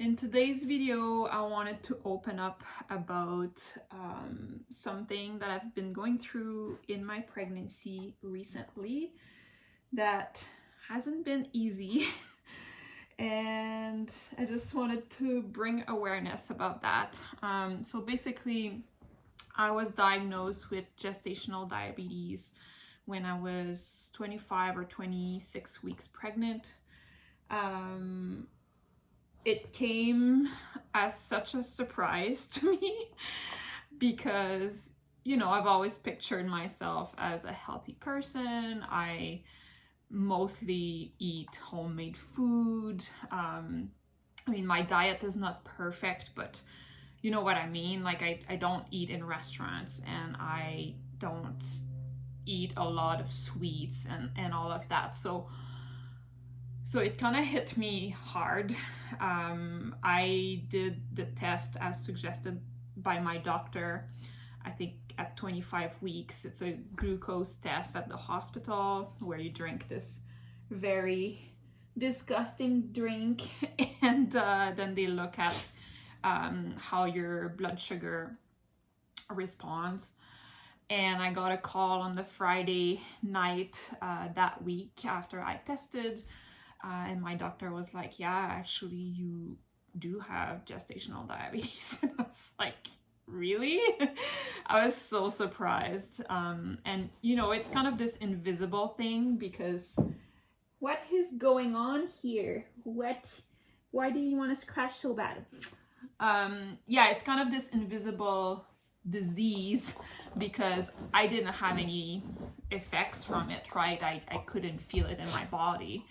In today's video, I wanted to open up about something that I've been going through in my pregnancy recently that hasn't been easy. And I just wanted to bring awareness about that. So basically, I was diagnosed with gestational diabetes when I was 25 or 26 weeks pregnant. It came as such a surprise to me because, you know, I've always pictured myself as a healthy person. I mostly eat homemade food. I mean, my diet is not perfect, but you know what I mean? Like, I don't eat in restaurants, and I don't eat a lot of sweets and all of that. So it kind of hit me hard. I did the test as suggested by my doctor, I think at 25 weeks. It's a glucose test at the hospital where you drink this very disgusting drink and then they look at how your blood sugar responds. And I got a call on the Friday night that week after I tested. And my doctor was like, yeah, actually, you do have gestational diabetes. And I was like, really? I was so surprised. And, you know, it's kind of this invisible thing because what is going on here? Why do you want to scratch so bad? Yeah, it's kind of this invisible disease because I didn't have any effects from it, right? I couldn't feel it in my body.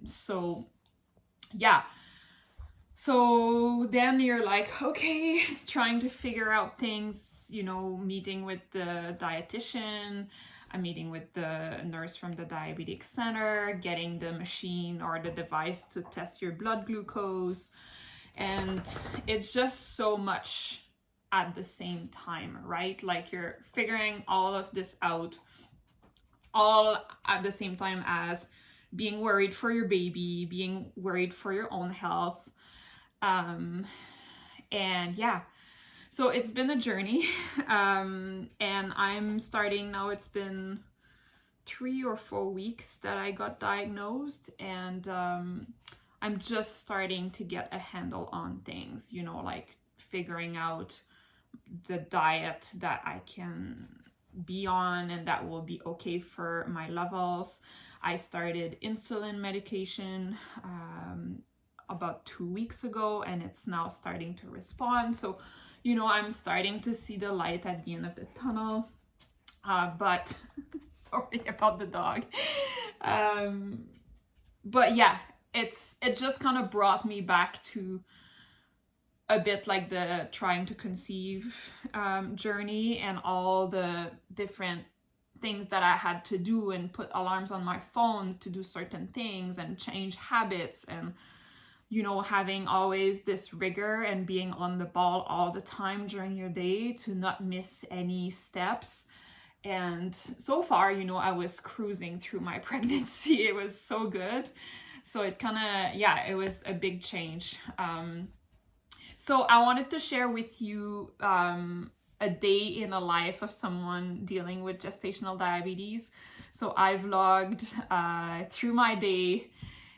So yeah, so then you're like, okay, trying to figure out things, you know, meeting with the dietitian, I'm meeting with the nurse from the diabetic center, getting the machine or the device to test your blood glucose. And it's just so much at the same time, right? Like you're figuring all of this out all at the same time as being worried for your baby, being worried for your own health. And yeah, so it's been a journey. And I'm starting now, it's been 3 or 4 weeks that I got diagnosed, and I'm just starting to get a handle on things, you know, like figuring out the diet that I can be on and that will be okay for my levels. I started insulin medication about 2 weeks ago, and it's now starting to respond. So, you know, I'm starting to see the light at the end of the tunnel. But sorry about the dog. But yeah, it just kind of brought me back to a bit like the trying to conceive journey and all the different things that I had to do and put alarms on my phone to do certain things and change habits, and, you know, having always this rigor and being on the ball all the time during your day to not miss any steps. And so far, you know, I was cruising through my pregnancy. It was so good. So it kind of, yeah, it was a big change. So I wanted to share with you a day in the life of someone dealing with gestational diabetes. So I vlogged through my day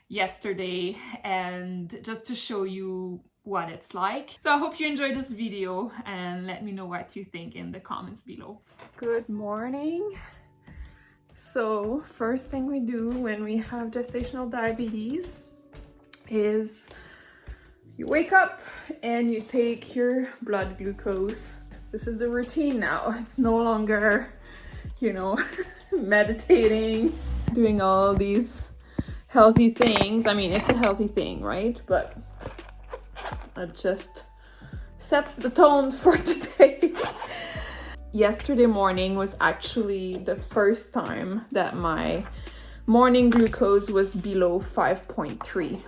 yesterday, and just to show you what it's like. So I hope you enjoyed this video, and let me know what you think in the comments below. Good morning. So first thing we do when we have gestational diabetes is you wake up and you take your blood glucose. This is the routine now. It's no longer, you know, meditating, doing all these healthy things. I mean, it's a healthy thing, right? But it just sets the tone for today. Yesterday morning was actually the first time that my morning glucose was below 5.3.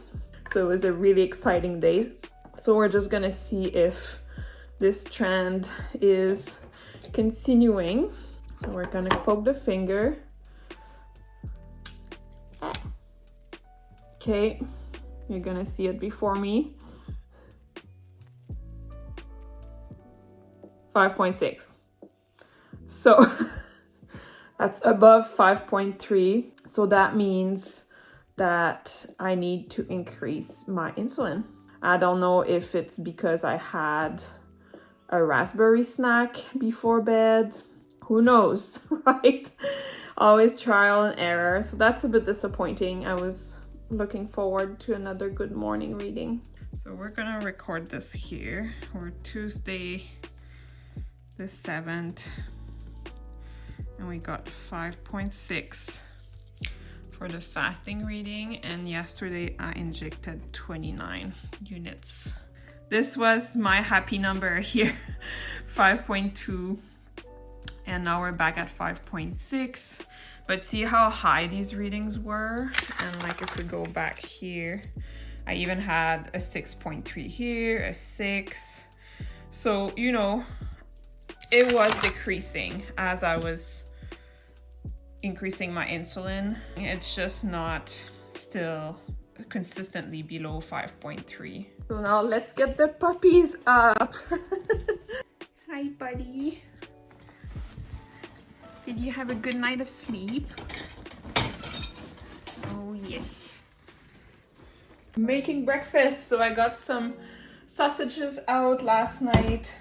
So it was a really exciting day. So we're just gonna see if this trend is continuing. So we're gonna poke the finger. Okay, You're gonna see it before me. 5.6. So that's above 5.3. So that means that I need to increase my insulin. I don't know if it's because I had a raspberry snack before bed. Who knows, right? Always trial and error. So that's a bit disappointing. I was looking forward to another good morning reading. So we're gonna record this here. We're Tuesday the 7th, and we got 5.6 for the fasting reading, and yesterday I injected 29 units. This was my happy number here, 5.2, and now we're back at 5.6. But see how high these readings were? And like if we go back here, I even had a 6.3 here, a 6. So, you know, it was decreasing as I was increasing my insulin. It's just not still consistently below 5.3. So now let's get the puppies up. Hi, buddy. Did you have a good night of sleep? Oh, yes. Making breakfast. So I got some sausages out last night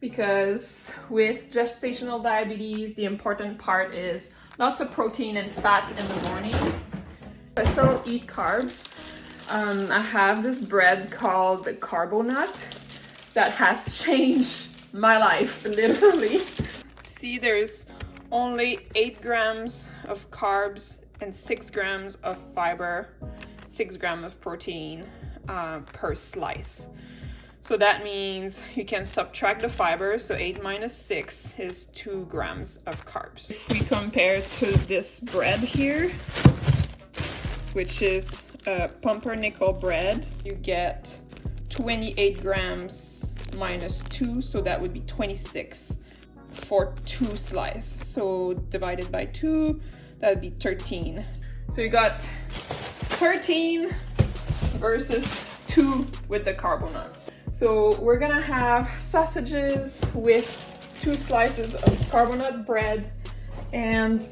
because with gestational diabetes, the important part is lots of protein and fat in the morning. I still eat carbs. I have this bread called the Carbonut that has changed my life, literally. See, there's only 8 grams of carbs and 6 grams of fiber, 6 grams of protein per slice. So that means you can subtract the fiber, so 8 minus 6 is 2 grams of carbs. If we compare to this bread here, which is a pumpernickel bread, you get 28 grams minus 2, so that would be 26 for 2 slices. So divided by 2, that would be 13. So you got 13 versus 2 with the Carbonuts. So we're gonna have sausages with 2 slices of Carbonut bread, and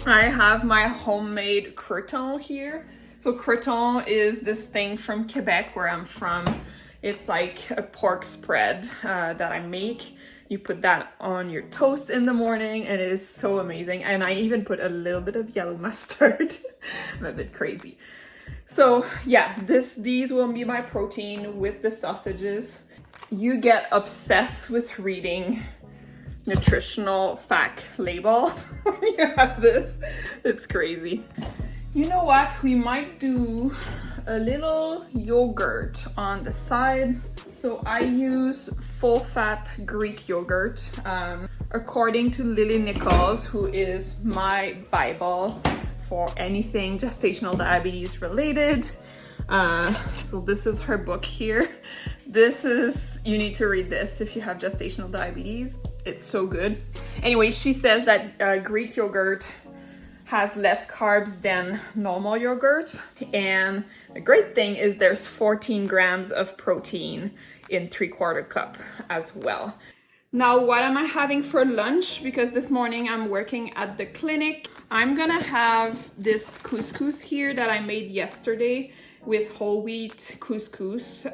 I have my homemade croûton here. So croûton is this thing from Quebec where I'm from. It's like a pork spread that I make. You put that on your toast in the morning and it is so amazing. And I even put a little bit of yellow mustard. I'm a bit crazy. So yeah, these will be my protein with the sausages. You get obsessed with reading nutritional fact labels when you have this. It's crazy. You know what? We might do a little yogurt on the side. So I use full fat Greek yogurt. According to Lily Nichols, who is my Bible for anything gestational diabetes related. So this is her book here. You need to read this if you have gestational diabetes. It's so good. Anyway, she says that Greek yogurt has less carbs than normal yogurt. And the great thing is there's 14 grams of protein in 3/4 cup as well. Now, what am I having for lunch? Because this morning I'm working at the clinic. I'm gonna have this couscous here that I made yesterday with whole wheat couscous.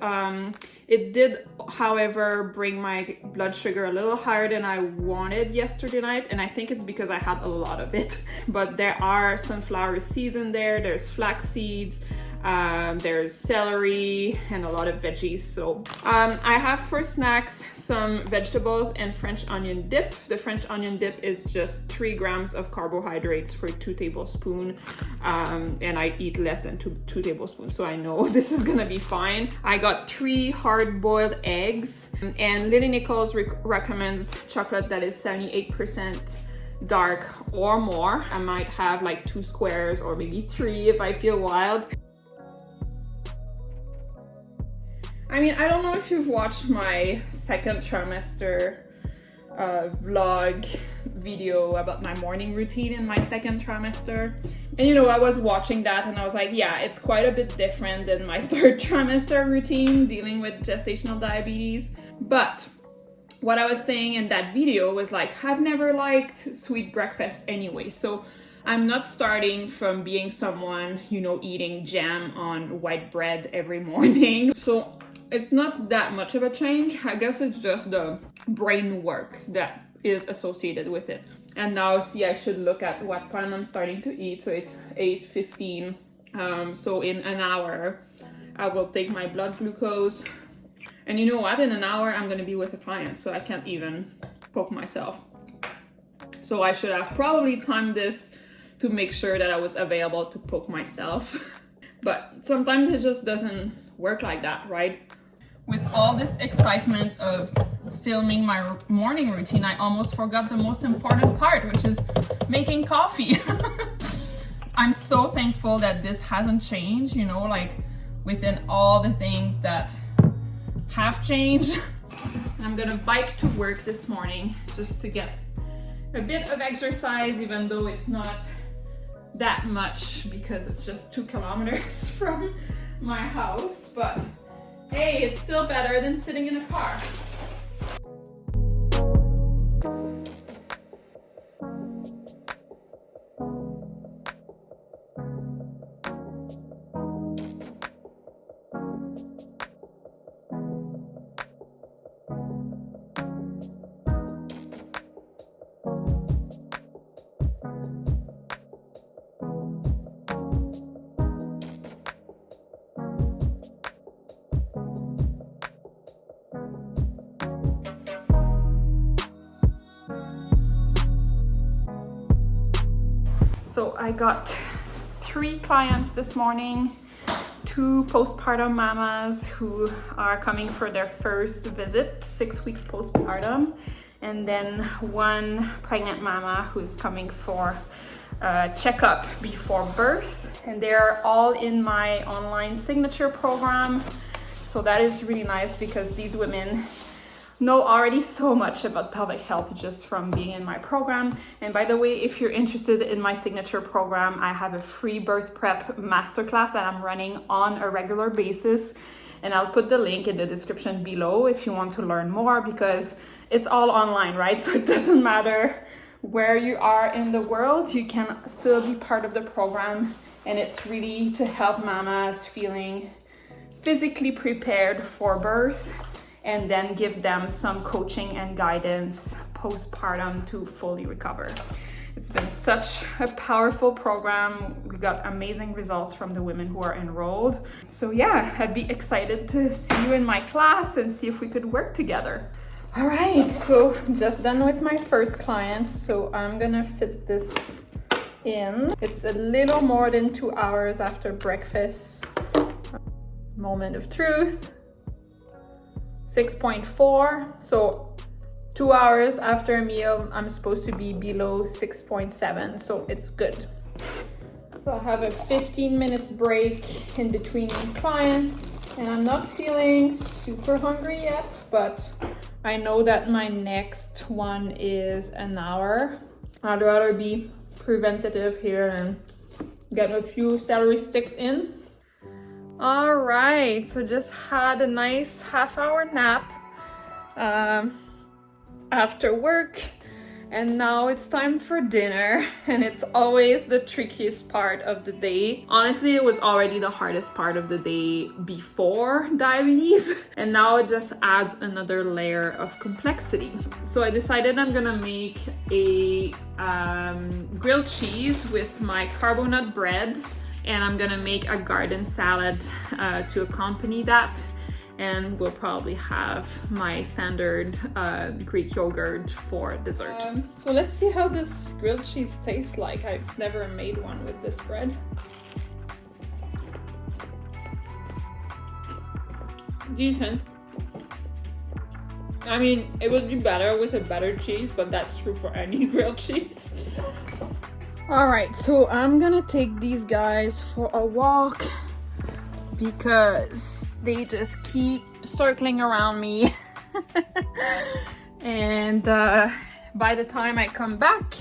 It did, however, bring my blood sugar a little higher than I wanted yesterday night, and I think it's because I had a lot of it. But there are sunflower seeds in there, there's flax seeds, there's celery, and a lot of veggies. So I have for snacks some vegetables and French onion dip. The French onion dip is just 3 grams of carbohydrates for 2 tablespoons, and I eat less than 2 tablespoons, so I know this is gonna be fine. I got 3 hard-boiled eggs, and Lily Nichols recommends chocolate that is 78% dark or more. I might have like 2 squares or maybe 3 if I feel wild. I mean, I don't know if you've watched my second trimester vlog video about my morning routine in my second trimester. And you know, I was watching that and I was like, yeah, it's quite a bit different than my third trimester routine dealing with gestational diabetes. But what I was saying in that video was like, I've never liked sweet breakfast anyway. So I'm not starting from being someone, you know, eating jam on white bread every morning. So it's not that much of a change. I guess it's just the brain work that is associated with it. And now, see, I should look at what time I'm starting to eat. So it's 8:15. So in an hour, I will take my blood glucose. And you know what? In an hour, I'm going to be with a client. So I can't even poke myself. So I should have probably timed this to make sure that I was available to poke myself. But sometimes it just doesn't work like that, right? With all this excitement of filming my morning routine, I almost forgot the most important part, which is making coffee. I'm so thankful that this hasn't changed, you know, like within all the things that have changed. I'm gonna bike to work this morning just to get a bit of exercise, even though it's not that much because it's just 2 kilometers from my house, but hey, it's still better than sitting in a car. So I got 3 clients this morning, 2 postpartum mamas who are coming for their first visit, 6 weeks postpartum, and then 1 pregnant mama who's coming for a checkup before birth. And they're all in my online signature program. So that is really nice because these women know already so much about pelvic health just from being in my program. And by the way, if you're interested in my signature program, I have a free birth prep masterclass that I'm running on a regular basis. And I'll put the link in the description below if you want to learn more, because it's all online, right? So it doesn't matter where you are in the world, you can still be part of the program. And it's really to help mamas feeling physically prepared for birth, and then give them some coaching and guidance postpartum to fully recover. It's been such a powerful program. We got amazing results from the women who are enrolled. So yeah, I'd be excited to see you in my class and see if we could work together. All right, so I'm just done with my first client. So I'm gonna fit this in. It's a little more than 2 hours after breakfast. Moment of truth. 6.4, so 2 hours after a meal, I'm supposed to be below 6.7, so it's good. So I have a 15 minutes break in between clients, and I'm not feeling super hungry yet, but I know that my next one is an hour. I'd rather be preventative here and get a few celery sticks in. All right, so just had a nice half-hour nap after work, and now it's time for dinner, and it's always the trickiest part of the day. Honestly, it was already the hardest part of the day before diabetes, and now it just adds another layer of complexity. So I decided I'm gonna make a grilled cheese with my carbo nut bread, and I'm gonna make a garden salad to accompany that. And we'll probably have my standard Greek yogurt for dessert. So let's see how this grilled cheese tastes like. I've never made one with this bread. Decent. I mean, it would be better with a better cheese, but that's true for any grilled cheese. All right, so I'm gonna take these guys for a walk because they just keep circling around me. And by the time I come back,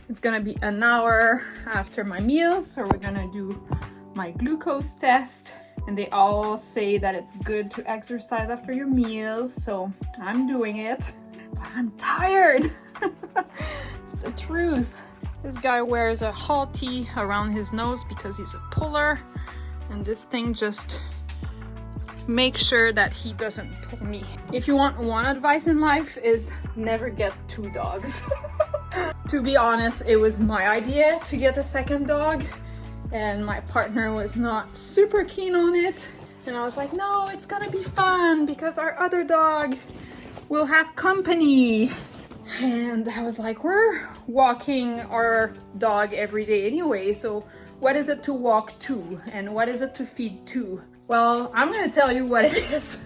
It's gonna be an hour after my meal, so we're gonna do my glucose test. And they all say that it's good to exercise after your meals, so I'm doing it. But I'm tired. It's the truth. This guy wears a halty around his nose because he's a puller, and this thing just makes sure that he doesn't pull me. If you want one advice in life, is never get 2 dogs. To be honest, it was my idea to get a second dog, and my partner was not super keen on it. And I was like, no, it's gonna be fun because our other dog will have company. And I was like, we're walking our dog every day anyway, so what is it to walk to? And what is it to feed to? Well, I'm gonna tell you what it is.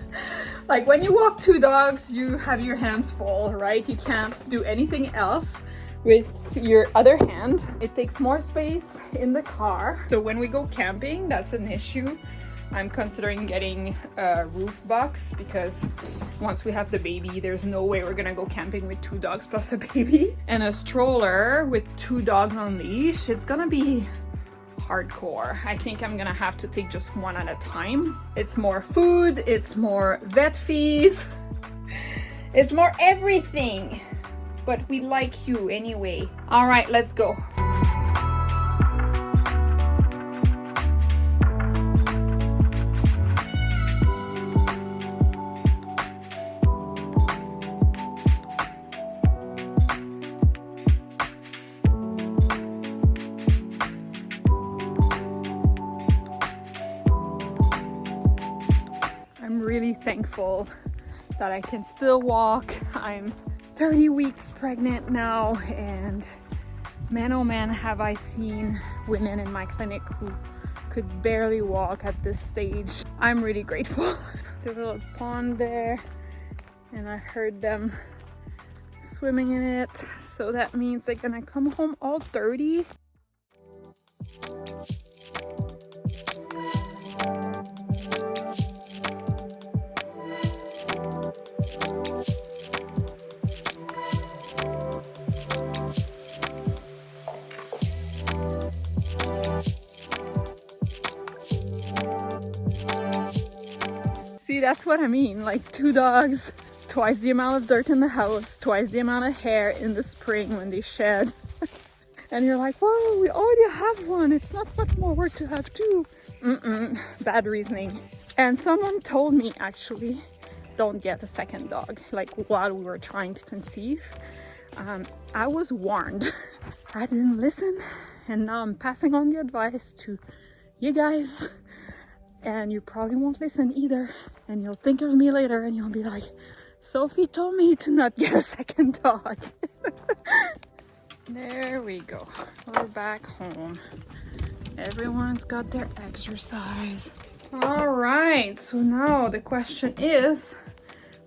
Like when you walk 2 dogs, you have your hands full, right? You can't do anything else with your other hand. It takes more space in the car. So when we go camping, that's an issue. I'm considering getting a roof box because once we have the baby, there's no way we're gonna go camping with 2 dogs plus a baby. And a stroller with 2 dogs on leash, it's gonna be hardcore. I think I'm gonna have to take just one at a time. It's more food, it's more vet fees, it's more everything. But we like you anyway. All right, let's go. I'm really thankful that I can still walk. I'm 30 weeks pregnant now, and man oh man, have I seen women in my clinic who could barely walk at this stage. I'm really grateful. There's a little pond there and I heard them swimming in it, so that means they're gonna come home all 30. See, that's what I mean, like 2 dogs, twice the amount of dirt in the house, twice the amount of hair in the spring when they shed. And you're like, whoa, we already have one, it's not much more work to have 2. Bad reasoning. And someone told me, actually, don't get a second dog, like while we were trying to conceive. I was warned. I didn't listen, and now I'm passing on the advice to you guys. And you probably won't listen either, and you'll think of me later and you'll be like, Sophie told me to not get a second dog. There we go, we're back home. Everyone's got their exercise. All right, so now the question is,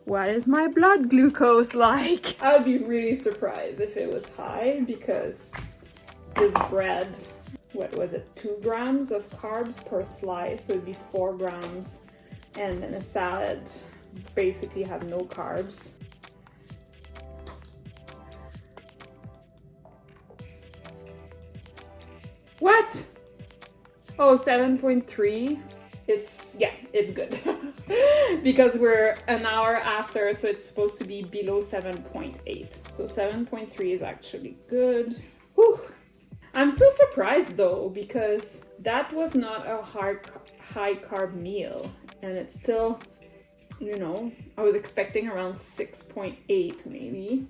what is my blood glucose like? I would be really surprised if it was high, because this bread, what was it, 2 grams of carbs per slice, so it'd be 4 grams, and then a salad basically have no carbs. What? Oh, 7.3. It's, yeah, it's good. Because we're an hour after, so it's supposed to be below 7.8. So 7.3 is actually good. Whew. I'm still surprised though, because that was not a high carb meal, and it's still, you know, I was expecting around 6.8 maybe.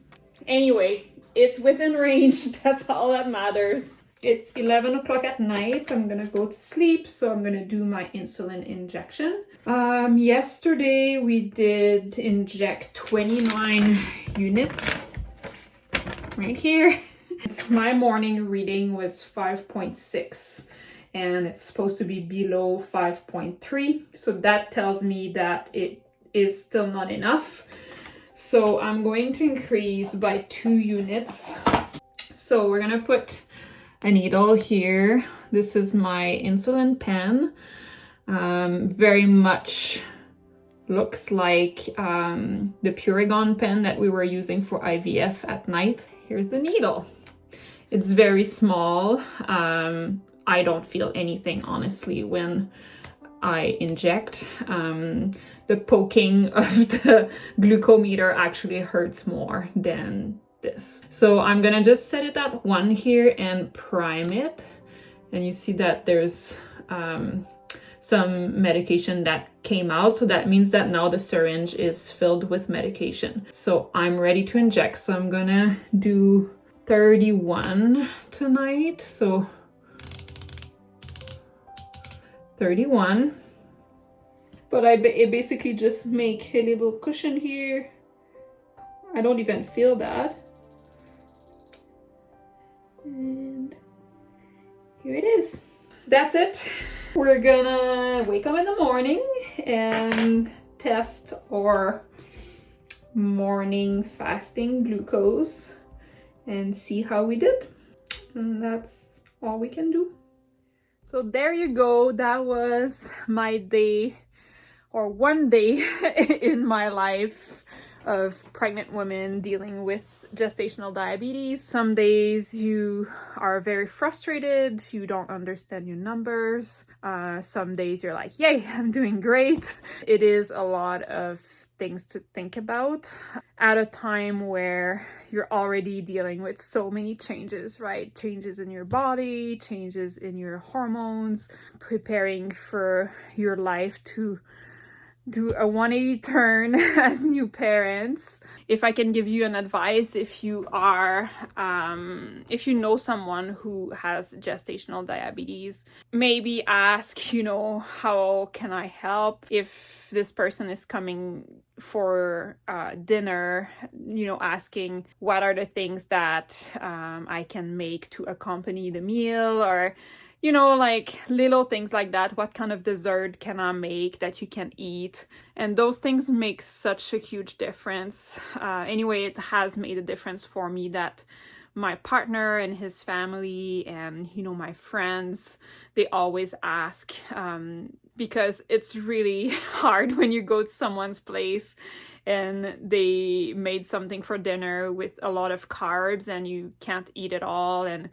Anyway, it's within range, that's all that matters. It's 11 o'clock at night, I'm gonna go to sleep, so I'm gonna do my insulin injection. Yesterday we did inject 29 units, right here. My morning reading was 5.6 and it's supposed to be below 5.3, so that tells me that it is still not enough. So I'm going to increase by 2 units. So we're gonna put a needle here. This is my insulin pen. Very much looks like the Purigon pen that we were using for IVF at night. Here's the needle. It's very small. I don't feel anything, honestly, when I inject. The poking of the glucometer actually hurts more than this. So I'm gonna just set it at 1 here and prime it. And you see that there's some medication that came out. So that means that now the syringe is filled with medication. So I'm ready to inject. So I'm gonna do 31 tonight. So 31. But it basically just make a little cushion here. I don't even feel that. And here it is. That's it. We're gonna wake up in the morning and test our morning fasting glucose and see how we did. And that's all we can do. So there you go. That was my day, or one day in my life of pregnant women dealing with gestational diabetes. Some days you are very frustrated, you don't understand your numbers. Some days you're like, yay, I'm doing great. It is a lot of things to think about at a time where you're already dealing with so many changes, right? Changes in your body, changes in your hormones, preparing for your life to do a 180 turn as new parents. If I can give you an advice, if you are, if you know someone who has gestational diabetes, maybe ask, how can I help? If this person is coming for dinner, asking what are the things that I can make to accompany the meal, or like little things like that. What kind of dessert can I make that you can eat? And those things make such a huge difference. Anyway, it has made a difference for me that my partner and his family and, my friends, they always ask, because it's really hard when you go to someone's place and they made something for dinner with a lot of carbs and you can't eat it all, and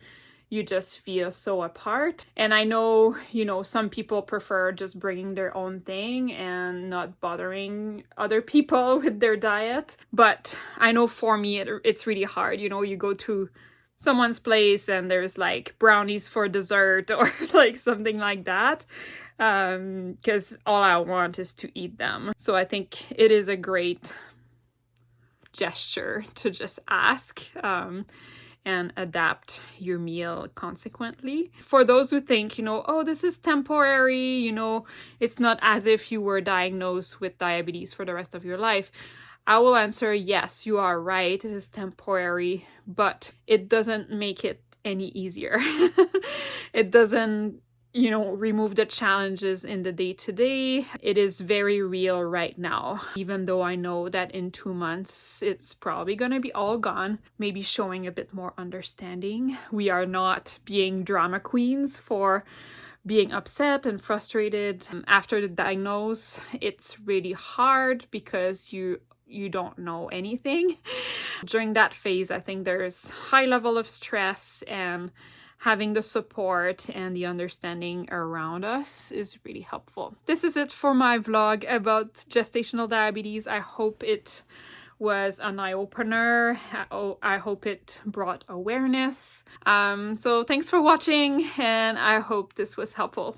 you just feel so apart. And I know, some people prefer just bringing their own thing and not bothering other people with their diet. But I know for me, it's really hard. You go to someone's place and there's like brownies for dessert or like something like that. Because all I want is to eat them. So I think it is a great gesture to just ask. And adapt your meal consequently. For those who think, oh, this is temporary, it's not as if you were diagnosed with diabetes for the rest of your life, I will answer, yes, you are right, it is temporary, but it doesn't make it any easier. It doesn't remove the challenges in the day-to-day. It is very real right now, even though I know that in 2 months, it's probably gonna be all gone, maybe showing a bit more understanding. We are not being drama queens for being upset and frustrated after the diagnosis. It's really hard because you don't know anything. During that phase, I think there's high level of stress, and having the support and the understanding around us is really helpful. This is it for my vlog about gestational diabetes. I hope it was an eye-opener. I hope it brought awareness. So thanks for watching, and I hope this was helpful.